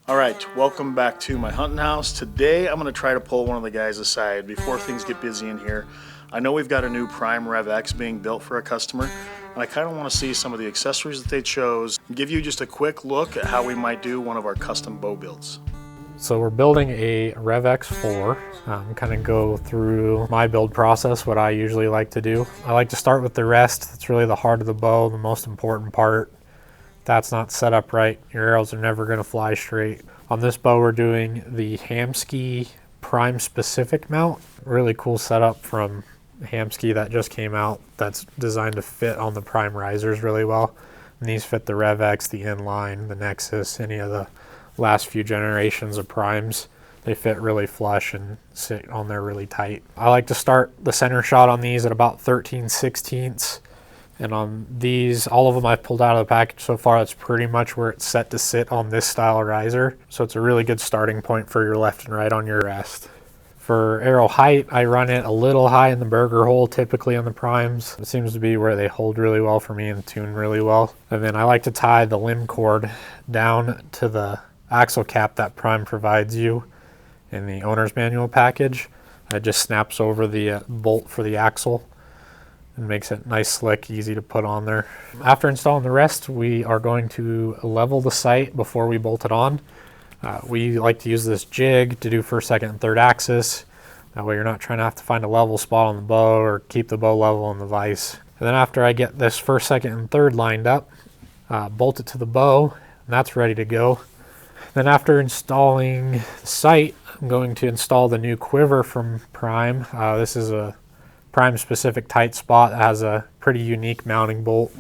All right, welcome back to my hunting house. Today I'm going to try to pull one of the guys aside before things get busy in here. I know we've got a new Prime Revex being built for a customer, and I kind of want to see some of the accessories that they chose and give you just a quick look at how we might do one of our custom bow builds. So we're building a Revex 4. Kind of go through my build process, what I usually like to do. I like to start with the rest. That's really the heart of the bow, the most important part. If that's not set up right, your arrows are never going to fly straight. On this bow, we're doing the Hamskea Prime Specific mount. Really cool setup from Hamskea that just came out that's designed to fit on the Prime risers really well. And these fit the Revex, the Inline, the Nexus, any of the last few generations of Primes. They fit really flush and sit on there really tight. I like to start the center shot on these at about 13/16. And on these, all of them I've pulled out of the package so far, that's pretty much where it's set to sit on this style riser. So it's a really good starting point for your left and right on your rest. For arrow height, I run it a little high in the burger hole, typically on the Primes. It seems to be where they hold really well for me and tune really well. And then I like to tie the limb cord down to the axle cap that Prime provides you in the owner's manual package. It just snaps over the bolt for the axle and makes it nice, slick, easy to put on there. After installing the rest, we are going to level the sight before we bolt it on. We like to use this jig to do first, second, and third axis. That way you're not trying to have to find a level spot on the bow or keep the bow level in the vise. And then after I get this first, second, and third lined up, bolt it to the bow, and that's ready to go. Then after installing the sight, I'm going to install the new quiver from Prime. This is a Prime specific tight spot that has a pretty unique mounting bolt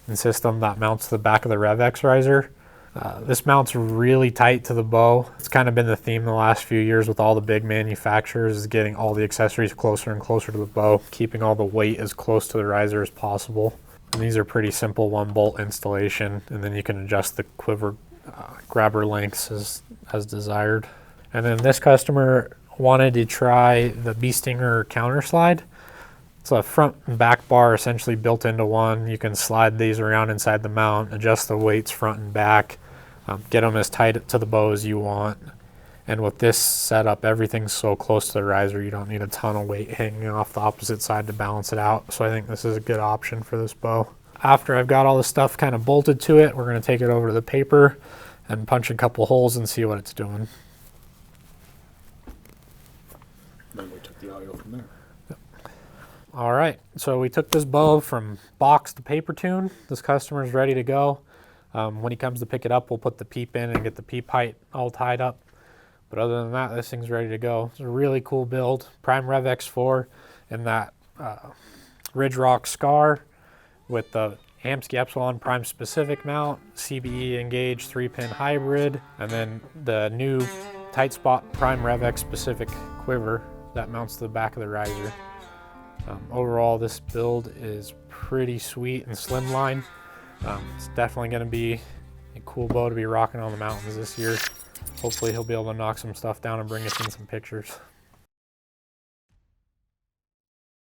and system that mounts to the back of the Revex riser. This mounts really tight to the bow. It's kind of been the theme the last few years with all the big manufacturers, is getting all the accessories closer and closer to the bow, keeping all the weight as close to the riser as possible. And these are pretty simple one bolt installation, and then you can adjust the quiver grabber lengths as desired. And then this customer wanted to try the Bee Stinger counter slide. It's a front and back bar essentially built into one. You can slide these around inside the mount, adjust the weights front and back, get them as tight to the bow as you want. And with this setup, everything's so close to the riser, you don't need a ton of weight hanging off the opposite side to balance it out. So I think this is a good option for this bow. After I've got all the stuff kind of bolted to it, we're going to take it over to the paper and punch a couple holes and see what it's doing. Then we took the audio from there. All right, so we took this bow from box to paper tune. This customer's ready to go. When he comes to pick it up, we'll put the peep in and get the peep height all tied up. But other than that, this thing's ready to go. It's a really cool build. Prime Revex 4 and that Ridge Rock Scar with the Hamskea Epsilon Prime Specific mount, CBE Engage 3-pin hybrid, and then the new tight spot Prime Revex Specific quiver that mounts to the back of the riser. Overall, this build is pretty sweet and slimline. It's definitely going to be a cool bow to be rocking on the mountains this year. Hopefully he'll be able to knock some stuff down and bring us in some pictures.